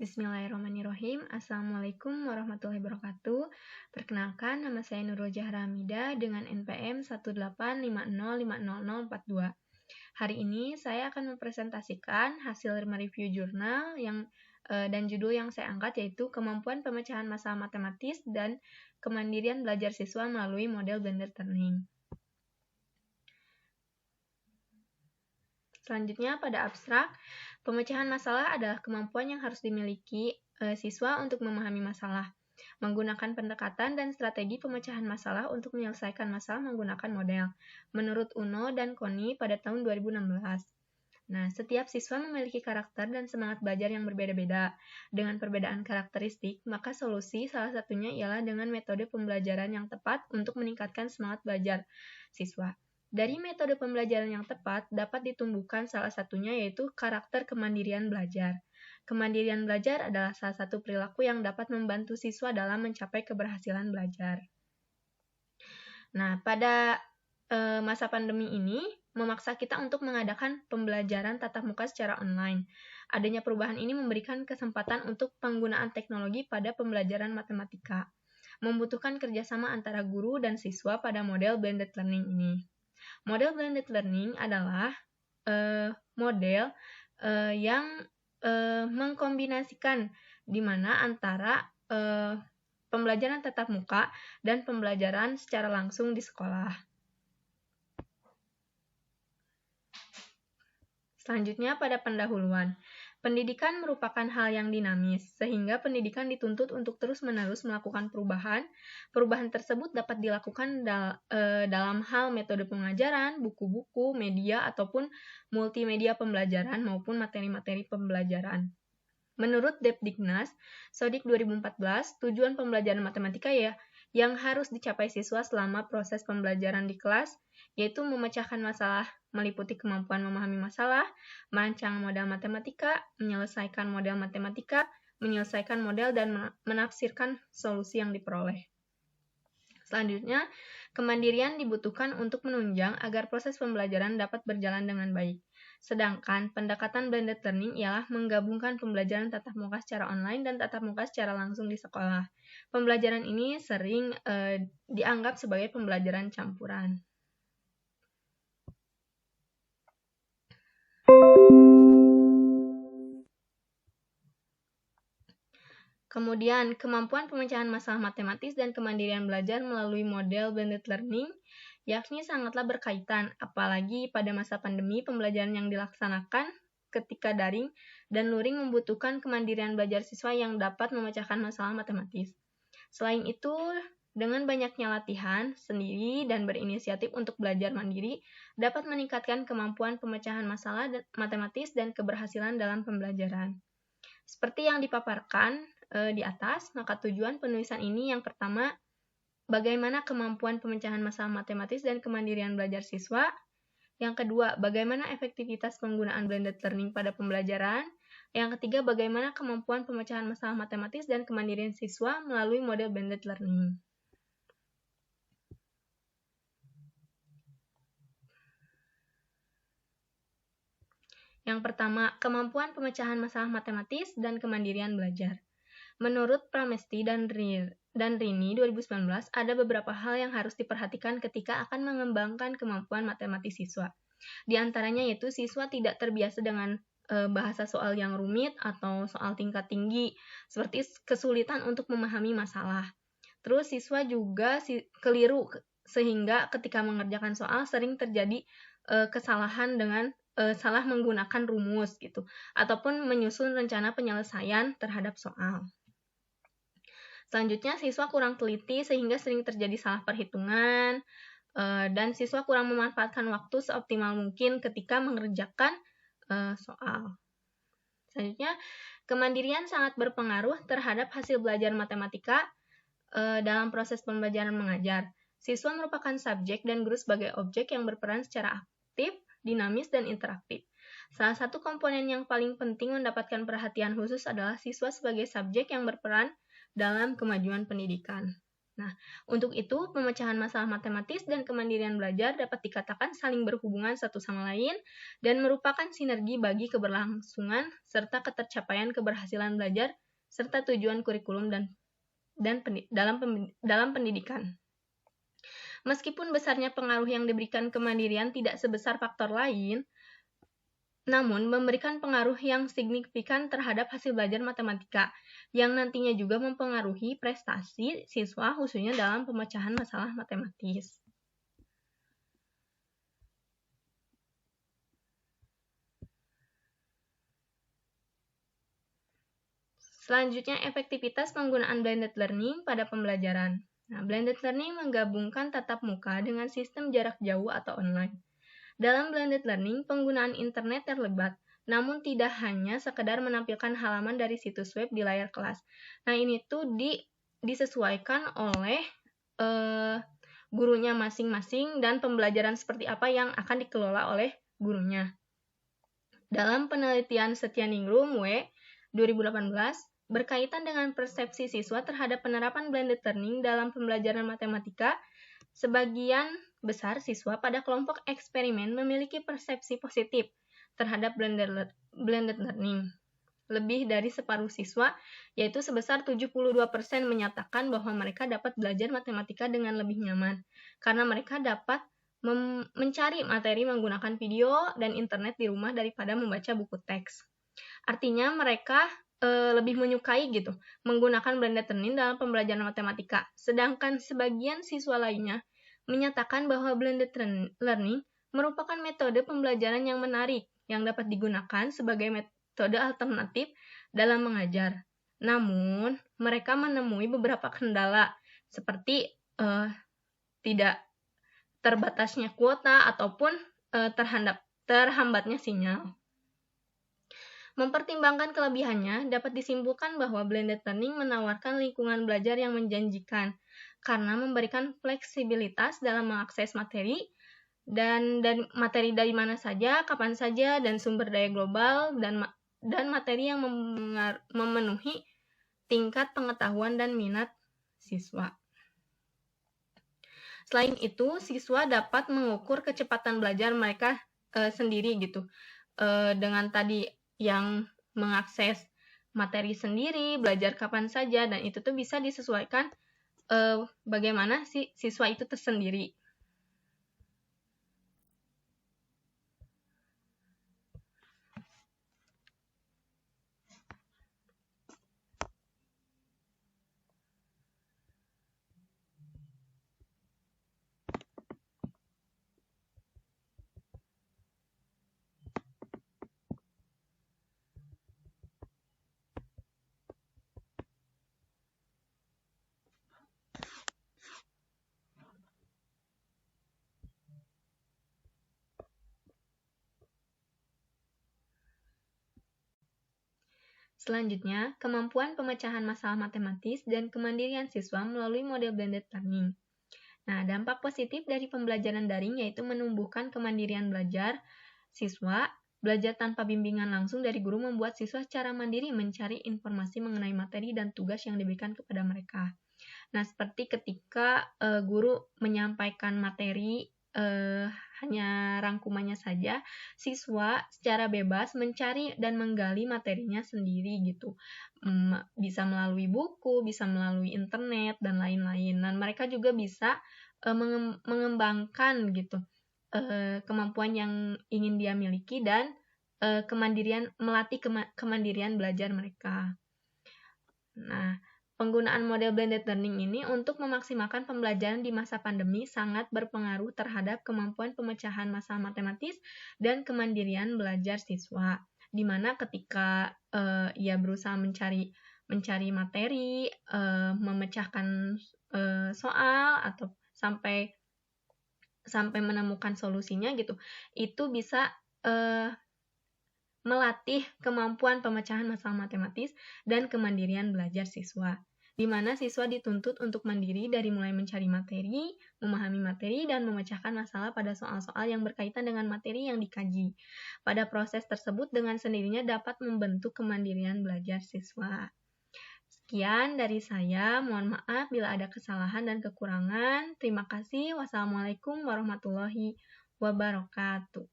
Bismillahirrahmanirrahim. Assalamualaikum warahmatullahi wabarakatuh. Perkenalkan, nama saya Nurul Zahra Hamida dengan NPM 185050042. Hari ini saya akan mempresentasikan hasil mereview jurnal dan judul yang saya angkat yaitu Kemampuan Pemecahan Masalah Matematis dan Kemandirian Belajar Siswa Melalui Model Blended Learning. Selanjutnya, pada abstrak, pemecahan masalah adalah kemampuan yang harus dimiliki siswa untuk memahami masalah, menggunakan pendekatan dan strategi pemecahan masalah untuk menyelesaikan masalah menggunakan model, menurut Uno dan Koni pada tahun 2016. Nah, setiap siswa memiliki karakter dan semangat belajar yang berbeda-beda. Dengan perbedaan karakteristik, maka solusi salah satunya ialah dengan metode pembelajaran yang tepat untuk meningkatkan semangat belajar siswa. Dari metode pembelajaran yang tepat dapat ditumbuhkan salah satunya yaitu karakter kemandirian belajar. Kemandirian belajar adalah salah satu perilaku yang dapat membantu siswa dalam mencapai keberhasilan belajar. Nah, pada masa pandemi ini memaksa kita untuk mengadakan pembelajaran tatap muka secara online. Adanya perubahan ini memberikan kesempatan untuk penggunaan teknologi pada pembelajaran matematika, membutuhkan kerjasama antara guru dan siswa pada model blended learning ini. Model blended learning adalah model yang mengkombinasikan di mana antara pembelajaran tatap muka dan pembelajaran secara langsung di sekolah. Selanjutnya pada pendahuluan. Pendidikan merupakan hal yang dinamis, sehingga pendidikan dituntut untuk terus-menerus melakukan perubahan. Perubahan tersebut dapat dilakukan dalam hal metode pengajaran, buku-buku, media, ataupun multimedia pembelajaran maupun materi-materi pembelajaran. Menurut Depdiknas, Sodik 2014, tujuan pembelajaran matematika yang harus dicapai siswa selama proses pembelajaran di kelas, yaitu memecahkan masalah, meliputi kemampuan memahami masalah, merancang model matematika, menyelesaikan model matematika, menyelesaikan model, dan menafsirkan solusi yang diperoleh. Selanjutnya, kemandirian dibutuhkan untuk menunjang agar proses pembelajaran dapat berjalan dengan baik. Sedangkan pendekatan blended learning ialah menggabungkan pembelajaran tatap muka secara online dan tatap muka secara langsung di sekolah. Pembelajaran ini sering dianggap sebagai pembelajaran campuran. Kemudian, kemampuan pemecahan masalah matematis dan kemandirian belajar melalui model blended learning, yakni sangatlah berkaitan, apalagi pada masa pandemi pembelajaran yang dilaksanakan ketika daring dan luring membutuhkan kemandirian belajar siswa yang dapat memecahkan masalah matematis. Selain itu, dengan banyaknya latihan sendiri dan berinisiatif untuk belajar mandiri, dapat meningkatkan kemampuan pemecahan masalah matematis dan keberhasilan dalam pembelajaran. Seperti yang dipaparkan di atas, maka tujuan penulisan ini yang pertama, bagaimana kemampuan pemecahan masalah matematis dan kemandirian belajar siswa. Yang kedua, bagaimana efektivitas penggunaan blended learning pada pembelajaran. Yang ketiga, bagaimana kemampuan pemecahan masalah matematis dan kemandirian siswa melalui model blended learning. Yang pertama, kemampuan pemecahan masalah matematis dan kemandirian belajar. Menurut Pramesti dan Rini 2019, ada beberapa hal yang harus diperhatikan ketika akan mengembangkan kemampuan matematis siswa. Di antaranya yaitu siswa tidak terbiasa dengan bahasa soal yang rumit atau soal tingkat tinggi, seperti kesulitan untuk memahami masalah. Terus siswa juga keliru, sehingga ketika mengerjakan soal sering terjadi kesalahan dengan salah menggunakan rumus gitu, ataupun menyusun rencana penyelesaian terhadap soal. Selanjutnya, siswa kurang teliti sehingga sering terjadi salah perhitungan, dan siswa kurang memanfaatkan waktu seoptimal mungkin ketika mengerjakan soal. Selanjutnya, kemandirian sangat berpengaruh terhadap hasil belajar matematika dalam proses pembelajaran mengajar. Siswa merupakan subjek dan guru sebagai objek yang berperan secara aktif, dinamis, dan interaktif. Salah satu komponen yang paling penting mendapatkan perhatian khusus adalah siswa sebagai subjek yang berperan dalam kemajuan pendidikan. Nah, untuk itu, pemecahan masalah matematis dan kemandirian belajar dapat dikatakan saling berhubungan satu sama lain dan merupakan sinergi bagi keberlangsungan serta ketercapaian keberhasilan belajar serta tujuan kurikulum dalam pendidikan. Meskipun besarnya pengaruh yang diberikan kemandirian tidak sebesar faktor lain, namun memberikan pengaruh yang signifikan terhadap hasil belajar matematika, yang nantinya juga mempengaruhi prestasi siswa khususnya dalam pemecahan masalah matematis. Selanjutnya, efektivitas penggunaan blended learning pada pembelajaran. Nah, blended learning menggabungkan tatap muka dengan sistem jarak jauh atau online. Dalam blended learning, penggunaan internet terlibat, namun tidak hanya sekedar menampilkan halaman dari situs web di layar kelas. Nah, ini tuh disesuaikan oleh gurunya masing-masing dan pembelajaran seperti apa yang akan dikelola oleh gurunya. Dalam penelitian Setyaningrum W. 2018, berkaitan dengan persepsi siswa terhadap penerapan blended learning dalam pembelajaran matematika, sebagian besar siswa pada kelompok eksperimen memiliki persepsi positif terhadap blended learning. Lebih dari separuh siswa, yaitu sebesar 72%, menyatakan bahwa mereka dapat belajar matematika dengan lebih nyaman, karena mereka dapat mencari materi menggunakan video dan internet di rumah daripada membaca buku teks. Artinya mereka lebih menyukai gitu menggunakan blended learning dalam pembelajaran matematika. Sedangkan sebagian siswa lainnya menyatakan bahwa blended learning merupakan metode pembelajaran yang menarik yang dapat digunakan sebagai metode alternatif dalam mengajar. Namun, mereka menemui beberapa kendala seperti tidak terbatasnya kuota ataupun terhambatnya sinyal. Mempertimbangkan kelebihannya, dapat disimpulkan bahwa blended learning menawarkan lingkungan belajar yang menjanjikan karena memberikan fleksibilitas dalam mengakses materi dan materi dari mana saja, kapan saja, dan sumber daya global dan materi yang memenuhi tingkat pengetahuan dan minat siswa. Selain itu, siswa dapat mengukur kecepatan belajar mereka sendiri gitu. Dengan tadi yang mengakses materi sendiri, belajar kapan saja, dan itu tuh bisa disesuaikan bagaimana si siswa itu tersendiri. Selanjutnya, kemampuan pemecahan masalah matematis dan kemandirian siswa melalui model blended learning. Nah, dampak positif dari pembelajaran daring yaitu menumbuhkan kemandirian belajar siswa. Belajar tanpa bimbingan langsung dari guru membuat siswa secara mandiri mencari informasi mengenai materi dan tugas yang diberikan kepada mereka. Nah, seperti ketika guru menyampaikan materi hanya rangkumannya saja, siswa secara bebas mencari dan menggali materinya sendiri gitu. Bisa melalui buku, bisa melalui internet, dan lain-lain. Dan mereka juga bisa mengembangkan gitu kemampuan yang ingin dia miliki dan melatih kemandirian belajar mereka. Nah, penggunaan model blended learning ini untuk memaksimalkan pembelajaran di masa pandemi sangat berpengaruh terhadap kemampuan pemecahan masalah matematis dan kemandirian belajar siswa. Di mana ketika ia berusaha mencari materi, memecahkan soal atau sampai menemukan solusinya gitu, itu bisa melatih kemampuan pemecahan masalah matematis dan kemandirian belajar siswa, di mana siswa dituntut untuk mandiri dari mulai mencari materi, memahami materi, dan memecahkan masalah pada soal-soal yang berkaitan dengan materi yang dikaji. Pada proses tersebut dengan sendirinya dapat membentuk kemandirian belajar siswa. Sekian dari saya, mohon maaf bila ada kesalahan dan kekurangan. Terima kasih. Wassalamualaikum warahmatullahi wabarakatuh.